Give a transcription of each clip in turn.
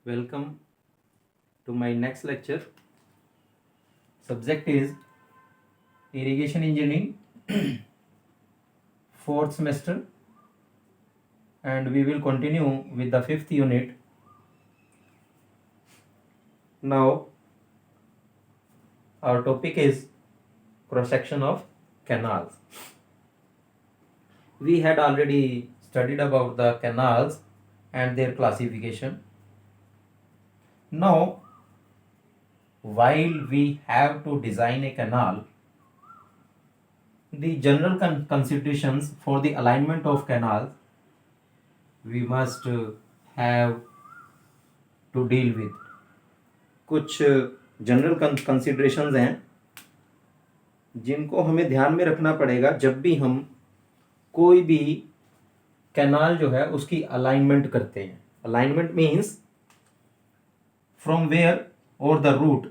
Welcome to my next lecture. Subject is Irrigation Engineering, fourth semester, and we will continue with the fifth unit. Now, our topic is cross-section of canals. We had already studied about the canals and their classification. Now, while we have to design a canal, the general considerations for the alignment of canals we must have to deal with. कुछ general considerations हैं जिनको हमें ध्यान में रखना पड़ेगा जब भी हम कोई भी कैनाल जो है उसकी अलाइनमेंट करते हैं. अलाइनमेंट मीन्स फ्रॉम वेयर और the route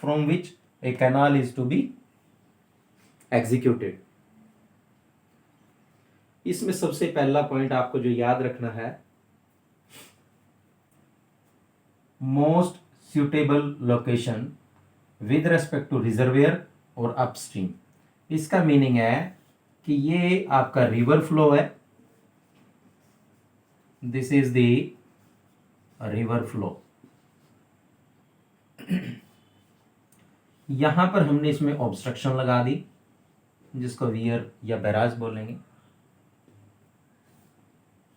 from which a canal is to be executed. इसमें सबसे पहला पॉइंट आपको जो याद रखना है, most suitable location with respect to reservoir और अपस्ट्रीम. इसका मीनिंग है कि ये आपका रिवर फ्लो है. This is the river flow. यहां पर हमने इसमें ऑब्स्ट्रक्शन लगा दी जिसको वियर या बैराज बोलेंगे.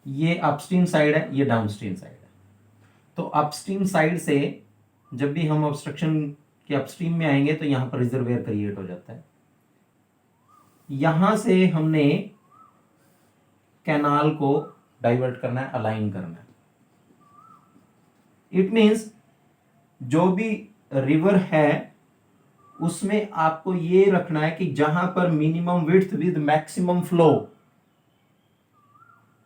ये अपस्ट्रीम साइड है, ये डाउनस्ट्रीम साइड है. तो अपस्ट्रीम साइड से जब भी हम ऑब्स्ट्रक्शन के अपस्ट्रीम में आएंगे तो यहां पर रिजर्वेयर क्रिएट हो जाता है. यहां से हमने कैनाल को डाइवर्ट करना है, अलाइन करना है. इट मींस जो भी रिवर है उसमें आपको ये रखना है कि जहां पर minimum width with maximum flow,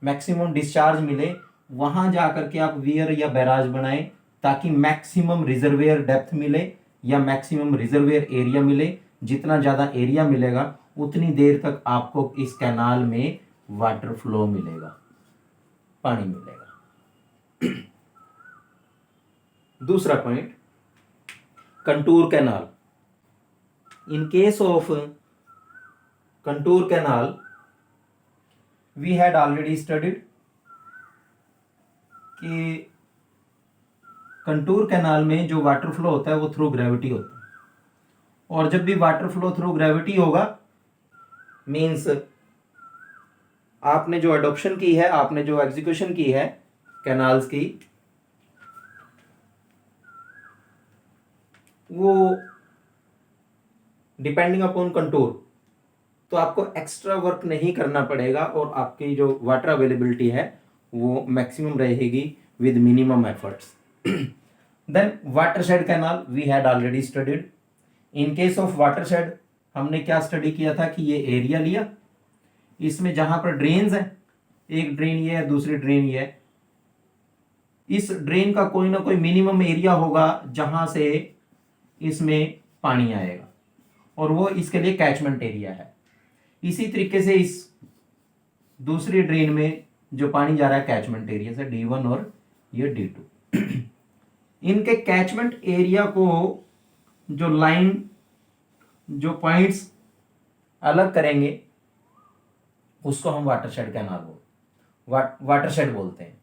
maximum discharge मिले, वहां जाकर के आप वियर या बैराज बनाएं ताकि मैक्सिमम रिजर्वेयर डेप्थ मिले या मैक्सिमम रिजर्वेयर एरिया मिले. जितना ज्यादा एरिया मिलेगा उतनी देर तक आपको इस कैनाल में वाटर फ्लो मिलेगा, पानी मिलेगा. दूसरा point, contour canal. In case of contour canal we had already studied कि कंटूर कैनाल में जो वाटर फ्लो होता है वो थ्रू ग्रेविटी होता है. और जब भी वाटर फ्लो थ्रू ग्रेविटी होगा मींस आपने जो अडॉप्शन की है, आपने जो एग्जीक्यूशन की है कैनाल्स की, वो डिपेंडिंग अपॉन कंटूर, तो आपको एक्स्ट्रा वर्क नहीं करना पड़ेगा और आपकी जो वाटर अवेलेबिलिटी है वो मैक्सिमम रहेगी with minimum efforts. Then watershed canal we had already studied. In case of watershed हमने क्या स्टडी किया था कि ये एरिया लिया, इसमें जहां पर ड्रेन्स है, एक ड्रेन ये है, दूसरी ड्रेन ये है. इस ड्रेन का कोई ना कोई मिनिमम एरिया होगा जहां से इसमें पानी आएगा और वो इसके लिए कैचमेंट एरिया है. इसी तरीके से इस दूसरी ड्रेन में जो पानी जा रहा है कैचमेंट एरिया से D1 और ये D2. इनके कैचमेंट एरिया को जो लाइन, जो पॉइंट्स अलग करेंगे उसको हम वाटरशेड कैनाल वाटरशेड बोलते हैं.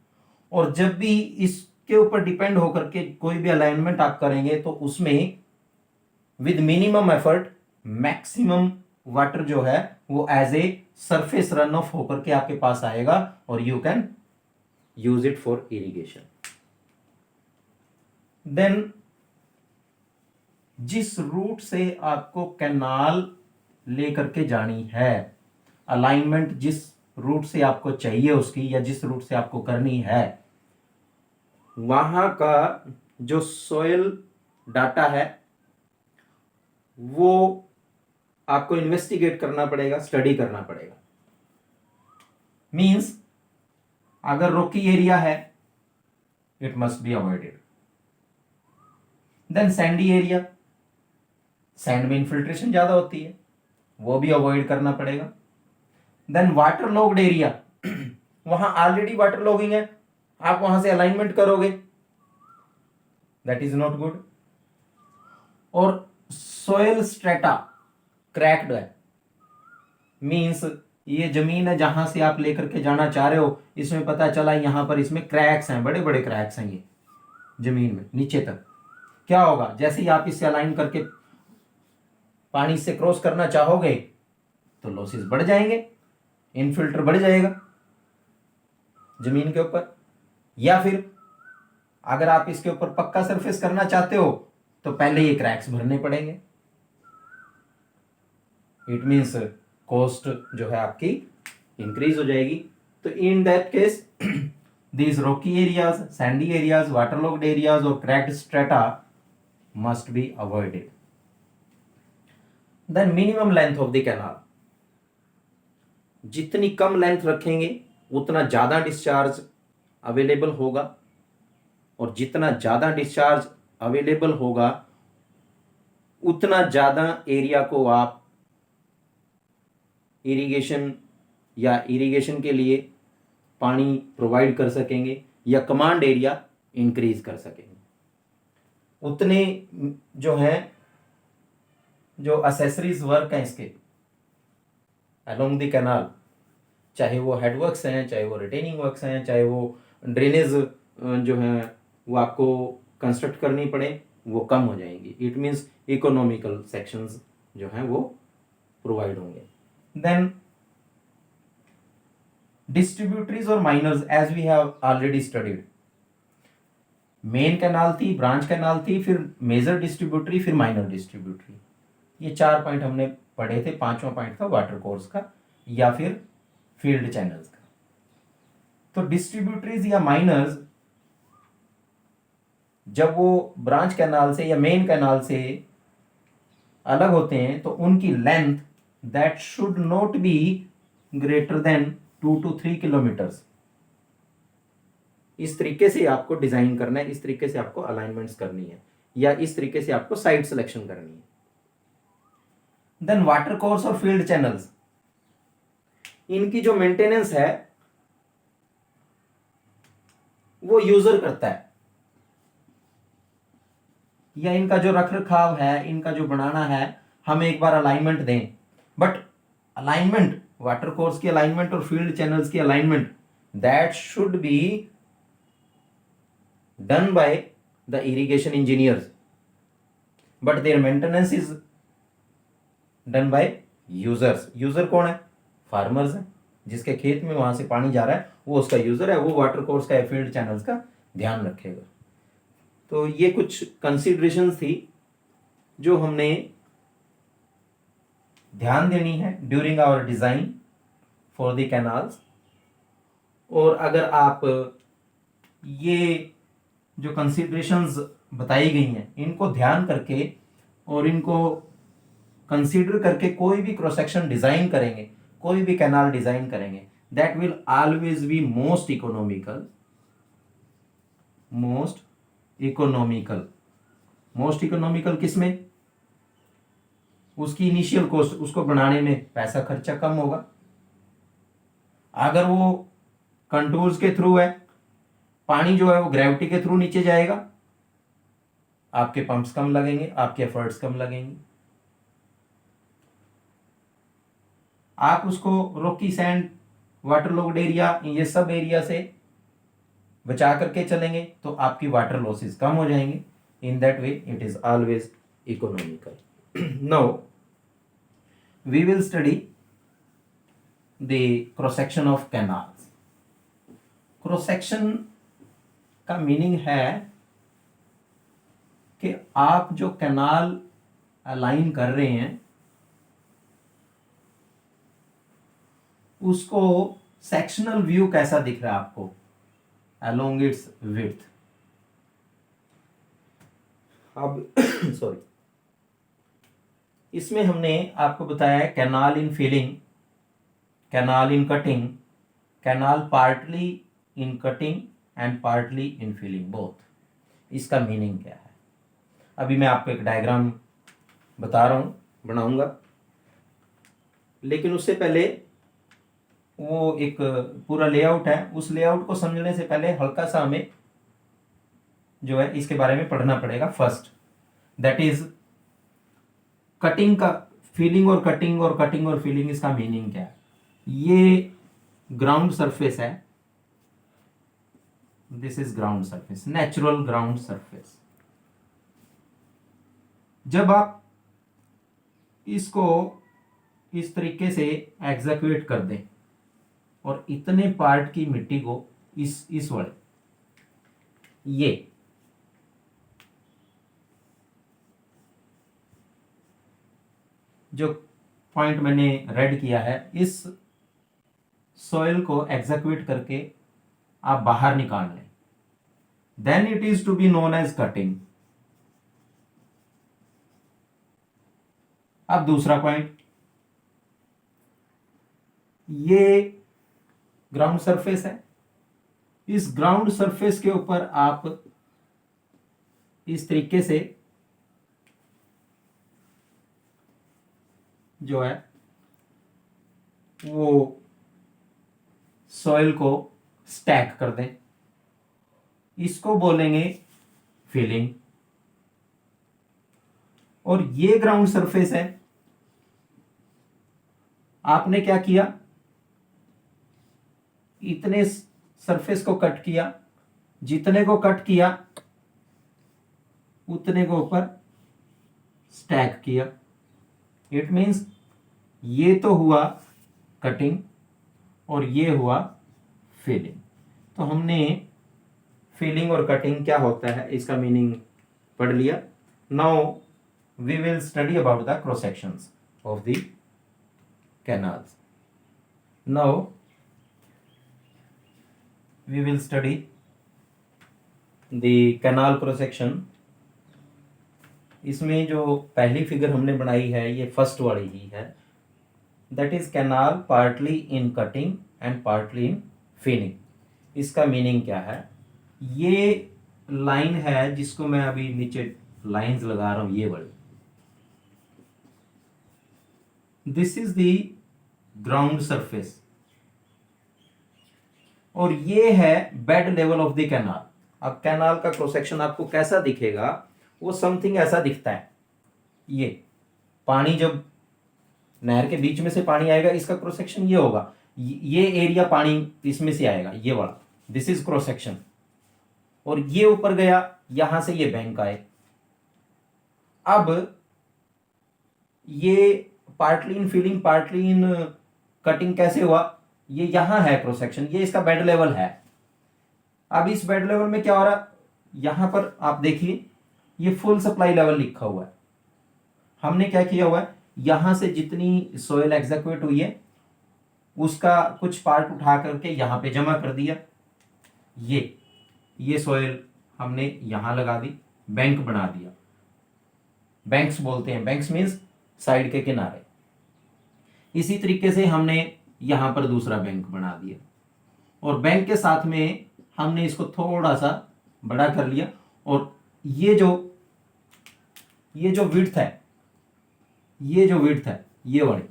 और जब भी इसके ऊपर डिपेंड होकर के कोई भी अलाइनमेंट आप करेंगे तो उसमें with minimum effort maximum water जो है वो as a surface run off होकर के आपके पास आएगा और you can use it for irrigation. Then जिस रूट से आपको कैनाल लेकर के जानी है, अलाइनमेंट जिस रूट से आपको चाहिए उसकी या जिस रूट से आपको करनी है, वहां का जो सॉइल डाटा है वो आपको इन्वेस्टिगेट करना पड़ेगा, स्टडी करना पड़ेगा. मींस अगर रॉकी एरिया है it must be avoided. Then sandy area, sand में इन्फिल्ट्रेशन ज्यादा होती है, वो भी अवॉइड करना पड़ेगा. देन वाटर लॉग्ड एरिया, वहां ऑलरेडी वाटर लॉगिंग है, आप वहां से अलाइनमेंट करोगे दैट इज नॉट गुड। और सोयल स्ट्रेटा क्रैक्ड है, मीन्स ये जमीन है जहां से आप लेकर के जाना चाह रहे हो, इसमें पता चला यहां पर इसमें क्रैक्स हैं, बड़े बड़े क्रैक्स हैं ये जमीन में नीचे तक। क्या होगा, जैसे ही आप इससे अलाइन करके पानी से क्रॉस करना चाहोगे तो लॉसेस बढ़ जाएंगे, इनफिल्टर बढ़ जाएगा जमीन के ऊपर। या फिर अगर आप इसके ऊपर पक्का सरफेस करना चाहते हो तो पहले ये क्रैक्स भरने पड़ेंगे। इट मीन्स कॉस्ट जो है आपकी इंक्रीज हो जाएगी। तो in that case these rocky areas, sandy areas, waterlogged areas or cracked strata must be avoided. Then minimum length of the canal, जितनी कम लेंथ रखेंगे उतना ज़्यादा डिस्चार्ज अवेलेबल होगा, और जितना ज़्यादा डिस्चार्ज अवेलेबल होगा उतना ज़्यादा एरिया को आप इरिगेशन या इरिगेशन के लिए पानी प्रोवाइड कर सकेंगे या कमांड एरिया इंक्रीज कर सकेंगे। उतने जो हैं, जो असेसरीज वर्क हैं इसके अलोंग द कैनाल, चाहे वो हेडवर्क्स हैं, चाहे वो रिटेनिंग वर्क्स हैं, चाहे वो ड्रेनेज जो हैं वो आपको कंस्ट्रक्ट करनी पड़े, वो कम हो जाएंगी। इट मीन्स इकोनॉमिकल सेक्शंस जो हैं वो प्रोवाइड होंगे। देन डिस्ट्रीब्यूटरीज और minors, as we have already studied, main canal थी, ब्रांच कैनाल थी, फिर मेजर डिस्ट्रीब्यूटरी, फिर माइनर डिस्ट्रीब्यूटरी। ये 4 पॉइंट हमने पढ़े थे। 5वां पॉइंट था वाटर कोर्स का या फिर फील्ड चैनल्स का। तो डिस्ट्रीब्यूटरीज या माइनर्स जब वो ब्रांच कैनाल से या मेन कैनाल से अलग होते हैं तो उनकी length that should not be greater than 2 to 3 kilometres. इस तरीके से आपको डिजाइन करना है, इस तरीके से आपको अलाइनमेंट्स करनी है, या इस तरीके से आपको साइट सिलेक्शन करनी है। देन वाटर कोर्स और फील्ड चैनल्स, इनकी जो मेंटेनेंस है वो यूजर करता है, या इनका जो रख रखाव है, इनका जो बनाना है, हम एक बार अलाइनमेंट दें, बट अलाइनमेंट, वाटर कोर्स की अलाइनमेंट और फील्ड चैनल्स की alignment, that should be done by the irrigation engineers, but their maintenance is done by users. Users कौन है? फार्मर्स है, जिसके खेत में वहां से पानी जा रहा है वो उसका यूजर है, वो वाटर कोर्स का या फील्ड चैनल्स का ध्यान रखेगा। तो ये कुछ कंसीडरेशंस थी जो हमने ध्यान देनी है during our design for the canals. और अगर आप ये जो कंसीडरेशंस बताई गई हैं इनको ध्यान करके और इनको कंसीडर करके कोई भी क्रॉस सेक्शन डिजाइन करेंगे, कोई भी कैनाल डिजाइन करेंगे, that will always be most economical. Most economical किसमें? उसकी इनिशियल कॉस्ट, उसको बनाने में पैसा खर्चा कम होगा। अगर वो कंटूर्स के थ्रू है, पानी जो है वो ग्रेविटी के थ्रू नीचे जाएगा, आपके पंप्स कम लगेंगे, आपके एफर्ट्स कम लगेंगे। आप उसको Rocky sand, water logged area, ये सब एरिया से बचा करके चलेंगे तो आपकी वाटर लॉसेस कम हो जाएंगे। In that way it is always economical. Now we will study the cross section of canals. Cross section का मीनिंग है कि आप जो कैनाल अलाइन कर रहे हैं उसको सेक्शनल व्यू कैसा दिख रहा है आपको along its width। अब सॉरी, इसमें हमने आपको बताया है canal in filling, canal in cutting, canal partly in cutting and partly in filling both. इसका मीनिंग क्या है? अभी मैं आपको एक डायग्राम बता रहा हूं, बनाऊंगा, लेकिन उससे पहले वो एक पूरा लेआउट है, उस लेआउट को समझने से पहले हल्का सा हमें जो है इसके बारे में पढ़ना पड़ेगा फर्स्ट, दैट इज कटिंग का फीलिंग और कटिंग और फीलिंग, इसका मीनिंग क्या है। ये ग्राउंड सरफेस है, this is ground surface, natural ground surface. जब आप इसको इस तरीके से एग्जीक्यूट कर दें और इतने पार्ट की मिट्टी को इस वाले ये जो पॉइंट मैंने रेड किया है, इस सॉइल को एग्जीक्यूट करके आप बाहर निकाल लें, then it is to be known as cutting. अब दूसरा पॉइंट, ये ग्राउंड सरफेस है, इस ग्राउंड सरफेस के ऊपर आप इस तरीके से जो है वो सॉइल को स्टैक कर दें, इसको बोलेंगे फिलिंग। और ये ग्राउंड सरफेस है, आपने क्या किया, इतने सरफेस को कट किया, जितने को कट किया उतने को ऊपर स्टैक किया। इट मीन्स ये तो हुआ कटिंग और ये हुआ फिलिंग। तो हमने फिलिंग और कटिंग क्या होता है इसका मीनिंग पढ़ लिया। Now we will study about the cross sections of the canals. Now we will study the canal cross section। इसमें जो पहली फिगर हमने बनाई है ये फर्स्ट वाली ही है, that is canal partly in cutting and partly in filling. इसका मीनिंग क्या है, ये लाइन है जिसको मैं अभी नीचे लाइंस लगा रहा हूं, ये वाली, this is the ground surface और ये है bed level of the canal. अब कैनाल का क्रॉस सेक्शन आपको कैसा दिखेगा, वो समथिंग ऐसा दिखता है। ये पानी जब नहर के बीच में से पानी आएगा, इसका क्रॉस सेक्शन ये होगा, ये एरिया पानी इसमें से आएगा, ये वाला, दिस इज क्रॉस सेक्शन। और ये ऊपर गया, यहां से ये बैंक आए। अब ये partly in filling partly in cutting कैसे हुआ, ये यहां है क्रॉस सेक्शन, ये इसका बेड लेवल है। अब इस बेड लेवल में क्या हो रहा है, यहां पर आप देखिए ये फुल सप्लाई लेवल लिखा हुआ है। हमने क्या किया हुआ है, यहां से जितनी सोयल एग्जीक्यूट हुई है उसका कुछ पार्ट उठा करके यहां पे जमा कर दिया। ये सोयल हमने यहां लगा दी, बैंक बना दिया, बैंक्स बोलते हैं, बैंक्स मीन्स साइड के किनारे। इसी तरीके से हमने यहां पर दूसरा बैंक बना दिया और बैंक के साथ में हमने इसको थोड़ा सा बड़ा कर लिया। और ये जो विड्थ है, ये वाली,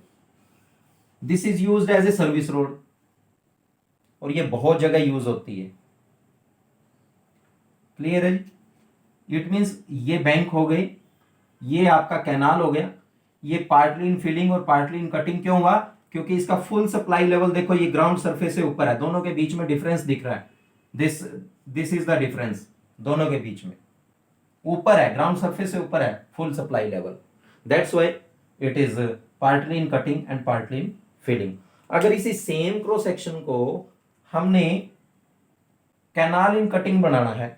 this is used as a service road और ये बहुत जगह यूज होती है। क्लियर है? इट मीन्स ये बैंक हो गई, ये आपका कैनाल हो गया। ये पार्टली इन फिलिंग और पार्टली इन कटिंग क्यों हुआ, क्योंकि इसका फुल सप्लाई लेवल देखो ये ग्राउंड सरफेस से ऊपर है, दोनों के बीच में डिफरेंस दिख रहा है। दिस इज द डिफरेंस, दोनों के बीच में ऊपर है, ग्राउंड सरफेस से ऊपर है full supply level, that's why it is partly in cutting and partly in filling. अगर इसी सेम क्रॉस सेक्शन को हमने कैनाल इन कटिंग बनाना है,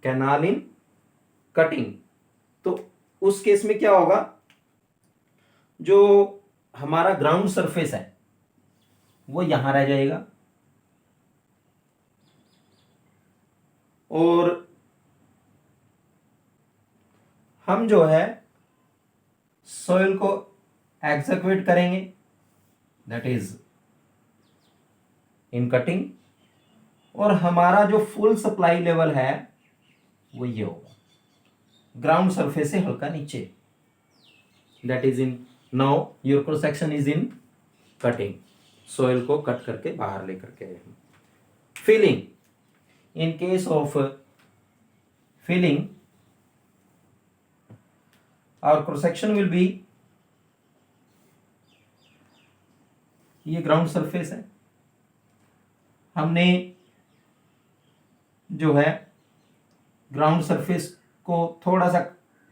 कैनाल इन कटिंग, तो उस केस में क्या होगा, जो हमारा ग्राउंड सरफेस है वो यहां रह जाएगा और हम जो है सॉइल को एग्जीक्यूट करेंगे, दैट इज इन कटिंग, और हमारा जो फुल सप्लाई लेवल है वो ये होगा ग्राउंड सरफेस से हल्का नीचे, that is in, now your cross section is in cutting, soil को कट करके बाहर लेकर के। Filling, in case of filling, our cross section will be, ये ग्राउंड सरफेस है, हमने जो है ग्राउंड सरफेस को थोड़ा सा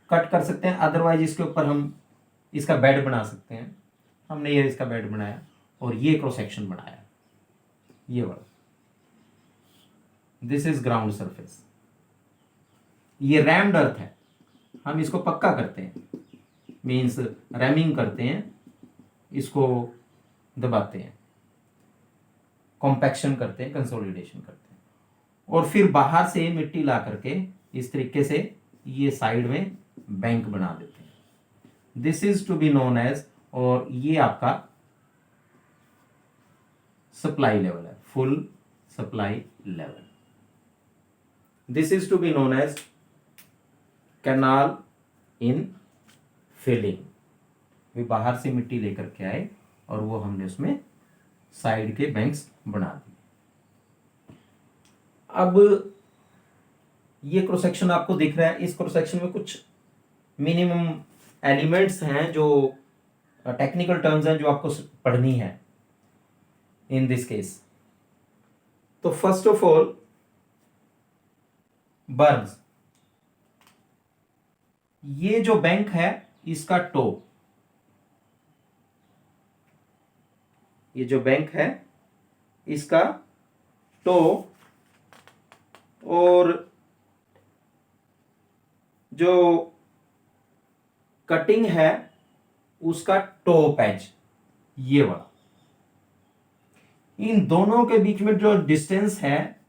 कट कर सकते हैं, अदरवाइज इसके ऊपर हम इसका बेड बना सकते हैं। हमने ये इसका बेड बनाया और ये क्रॉस सेक्शन बनाया, ये वाला, दिस इज ग्राउंड सरफेस। ये रैम्ड अर्थ है, हम इसको पक्का करते हैं, मीन्स रैमिंग करते हैं, इसको दबाते हैं, कॉम्पैक्शन करते हैं, कंसोलिडेशन करते हैं, और फिर बाहर से मिट्टी ला करके इस तरीके से ये साइड में बैंक बना देते हैं। This is to be known as, और ये आपका सप्लाई लेवल है, full supply level. This is to be known as canal in filling. वे बाहर से मिट्टी लेकर के आए और वो हमने उसमें साइड के बैंक्स बना दिए। अब ये क्रॉस सेक्शन आपको दिख रहा है, इस क्रॉस सेक्शन में कुछ मिनिमम एलिमेंट्स हैं, जो टेक्निकल टर्म्स हैं, जो आपको पढ़नी है इन दिस केस। तो फर्स्ट ऑफ ऑल बर्न्स, ये जो बैंक है इसका टो, ये जो बैंक है इसका टो, और जो कटिंग है उसका टो पैच, ये वाला। इन दोनों के बीच में जो डिस्टेंस है,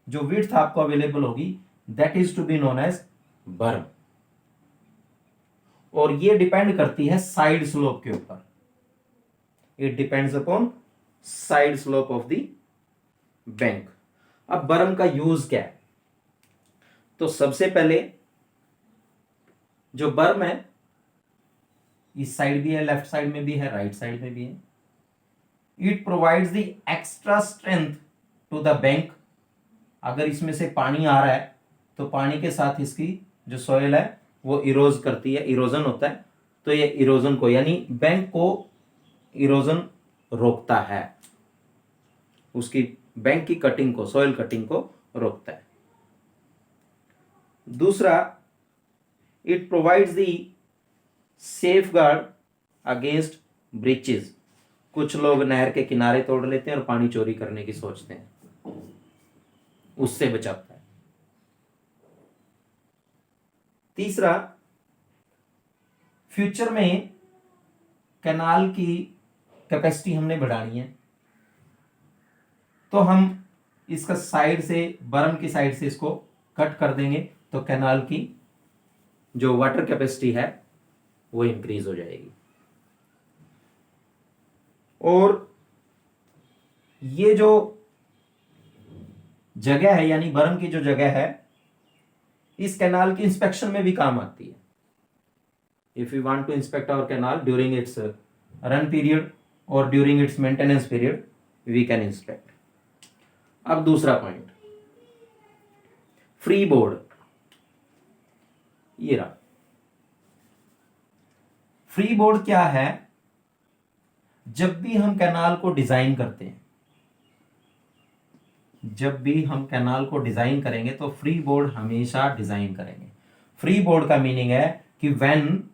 जो विड्थ आपको अवेलेबल होगी, that is to be known as berm. और ये डिपेंड करती है साइड स्लोप के ऊपर, it depends upon side slope of the bank. अब बर्म का यूज क्या है? तो सबसे पहले जो बर्म है, इस साइड भी है, लेफ्ट साइड में भी है, राइट साइड में भी है, it provides the extra strength to the bank. अगर इसमें से पानी आ रहा है तो पानी के साथ इसकी जो सॉइल है वो इरोज करती है, इरोजन होता है, तो ये इरोजन को, यानी बैंक को इरोजन रोकता है, उसकी बैंक की कटिंग को, सॉइल कटिंग को रोकता है। दूसरा, it provides the safeguard against breaches. कुछ लोग नहर के किनारे तोड़ लेते हैं और पानी चोरी करने की सोचते हैं, उससे बचाता है। तीसरा, फ्यूचर में कैनाल की कैपेसिटी हमने बढ़ानी है, तो हम इसका साइड से, बर्म की साइड से इसको कट कर देंगे, तो कैनाल की जो वाटर कैपेसिटी है वो इंक्रीज हो जाएगी। और ये जो जगह है, यानी बर्म की जो जगह है, इस कैनाल की इंस्पेक्शन में भी काम आती है। If you want to inspect our canal during its run period और during its maintenance period, we can inspect. अब दूसरा पॉइंट, फ्री बोर्ड। ये रहा फ्री बोर्ड। क्या है? जब भी हम कैनाल को डिजाइन करते हैं, जब भी हम कैनाल को डिजाइन करेंगे तो फ्री बोर्ड हमेशा डिजाइन करेंगे। फ्री बोर्ड का मीनिंग है कि when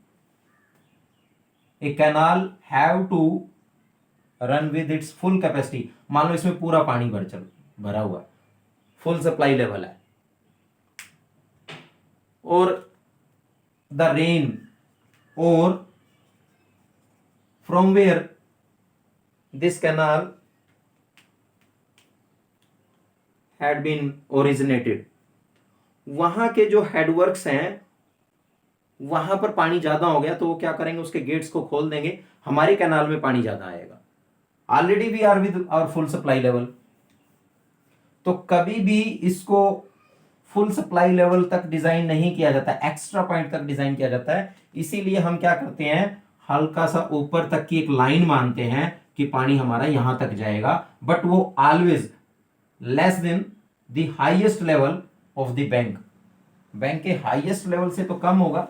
a canal have to run with its full capacity, मान लो इसमें पूरा पानी भरा हुआ है, फुल सप्लाई लेवल है, और द रेन और from where this canal had been originated, वहां के जो हेडवर्क्स हैं वहां पर पानी ज्यादा हो गया, तो वो क्या करेंगे, उसके गेट्स को खोल देंगे, हमारे कैनाल में पानी ज्यादा आएगा। Already we are with our full supply level, तो कभी भी इसको फुल सप्लाई लेवल तक डिजाइन नहीं किया जाता, एक्स्ट्रा पॉइंट तक डिजाइन किया जाता है। इसीलिए हम क्या करते हैं, हल्का सा ऊपर तक की एक लाइन मानते हैं कि पानी हमारा यहां तक जाएगा, बट वो always less than the highest level of the bank, bank के हाईएस्ट लेवल से तो कम होगा,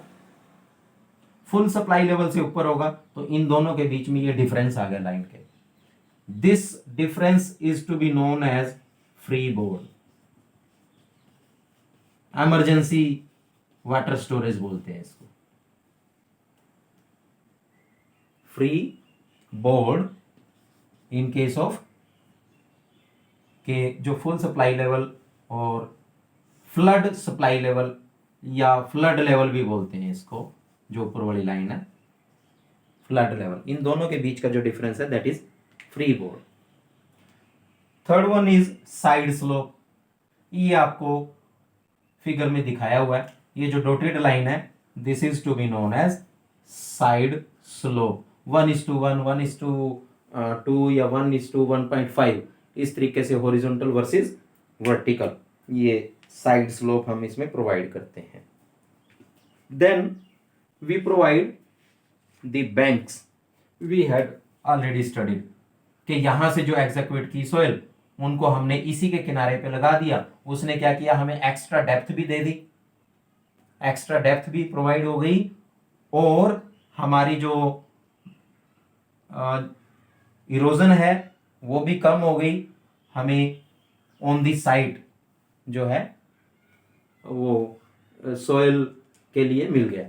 फुल सप्लाई लेवल से ऊपर होगा, तो इन दोनों के बीच में ये डिफरेंस आ गया लाइन के। This difference is to be known as free board, emergency water storage बोलते हैं इसको। Free board in case of के जो फुल सप्लाई लेवल और फ्लड सप्लाई लेवल या फ्लड लेवल भी बोलते हैं इसको, जो ऊपर वाली लाइन है फ्लड लेवल, इन दोनों के बीच का जो डिफरेंस है that is free board. Third one is side slope, ये आपको फिगर में दिखाया हुआ है, ये जो डॉटेड लाइन है this is to be known as side slope. 1:1, 1:2 या 1:1.5 इस तरीके से हॉरिजॉन्टल वर्सेस वर्टिकल, ये साइड स्लोप हम इसमें प्रोवाइड करते हैं। Then we provide the banks, we had already studied कि यहां से जो एग्जैक्वेट की सोयल उनको हमने इसी के किनारे पे लगा दिया, उसने क्या किया, हमें एक्स्ट्रा डेप्थ भी दे दी, एक्स्ट्रा डेप्थ भी प्रोवाइड हो गई, और हमारी जो इरोजन है वो भी कम हो गई, हमें ऑन दी साइड जो है वो सोयल के लिए मिल गया।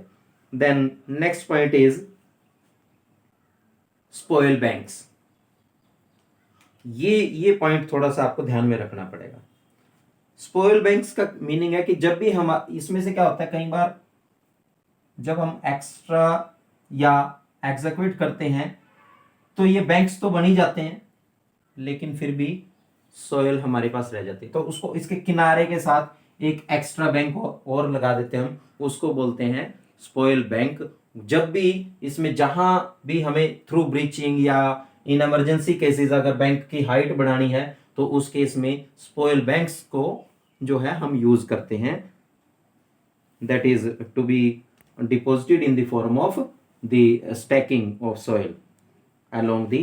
Then next point is spoil banks, ये पॉइंट थोड़ा सा आपको ध्यान में रखना पड़ेगा। स्पॉइल बैंक्स का मीनिंग है कि जब भी हम, इसमें से क्या होता है, कई बार जब हम एक्स्ट्रा या एग्जीक्यूट करते हैं तो ये बैंक्स तो बन ही जाते हैं, लेकिन फिर भी सॉयल हमारे पास रह जाती है, तो उसको इसके किनारे के साथ एक एक्स्ट्रा बैंक और लगा देते हैं हम, उसको बोलते हैं स्पॉइल बैंक। जब भी इसमें जहां भी हमें थ्रू ब्रीचिंग या इन इमरजेंसी केसेस अगर बैंक की हाइट बढ़ानी है तो उस केस में स्पॉइल बैंक्स को जो है हम यूज करते हैं, that is to be deposited in the form of the stacking of soil along the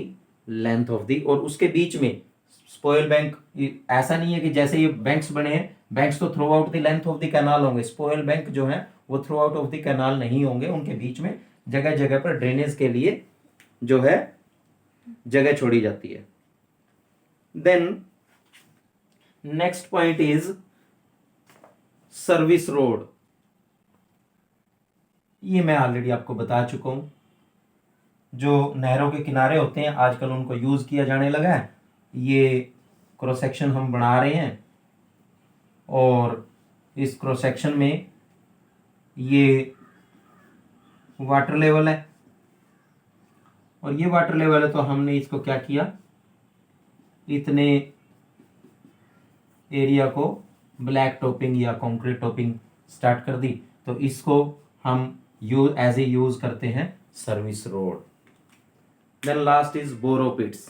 length of the, और उसके बीच में स्पॉइल बैंक, ऐसा नहीं है कि जैसे ये बैंक्स बने हैं, बैंक्स तो through out the length of the canal होंगे, स्पॉइल बैंक जो है वो through out of the canal नहीं होंगे, उनके बीच में जगह जगह पर ड्रेनेज के लिए जो है जगह छोड़ी जाती है। Then next point is service road, ये मैं ऑलरेडी आपको बता चुका हूं, जो नहरों के किनारे होते हैं आजकल उनको यूज किया जाने लगा है, ये क्रॉस सेक्शन हम बना रहे हैं, और इस क्रॉस सेक्शन में ये वाटर लेवल है, और ये वाटर लेवल है, तो हमने इसको क्या किया, इतने एरिया को ब्लैक टॉपिंग या कंक्रीट टॉपिंग स्टार्ट कर दी, तो इसको हम एज ए यूज करते हैं service road. Then last is borrow pits,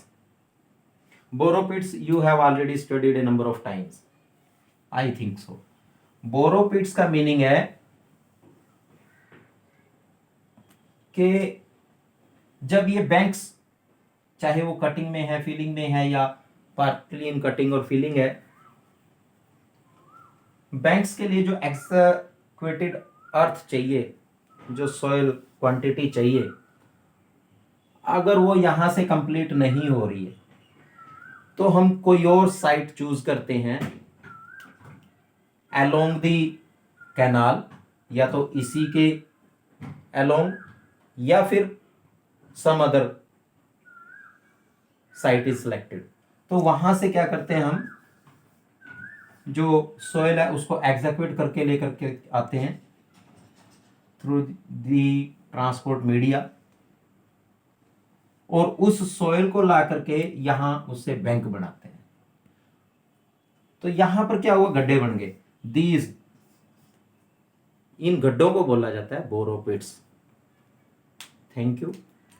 borrow pits you have already studied a number of times, I think so. Borrow pits का मीनिंग है कि जब ये बैंक्स, चाहे वो कटिंग में है, फिलिंग में है, या पार्टली इन कटिंग और फिलिंग है, बैंक्स के लिए जो एक्सक्वेटेड अर्थ चाहिए, जो सॉइल क्वांटिटी चाहिए, अगर वो यहां से कंप्लीट नहीं हो रही है तो हम कोई और साइट चूज करते हैं अलोंग दी कैनाल, या तो इसी के अलोंग या फिर some other site is selected. तो वहां से क्या करते हैं हम, जो सोयल है उसको एग्जीक्यूट करके लेकर के आते हैं थ्रू दी ट्रांसपोर्ट मीडिया, और उस सोयल को ला करके यहां उससे बैंक बनाते हैं। तो यहां पर क्या हुआ, गड्ढे बन गए, दीज, इन गड्ढों को बोला जाता है बोरोपिट्स। Thank you.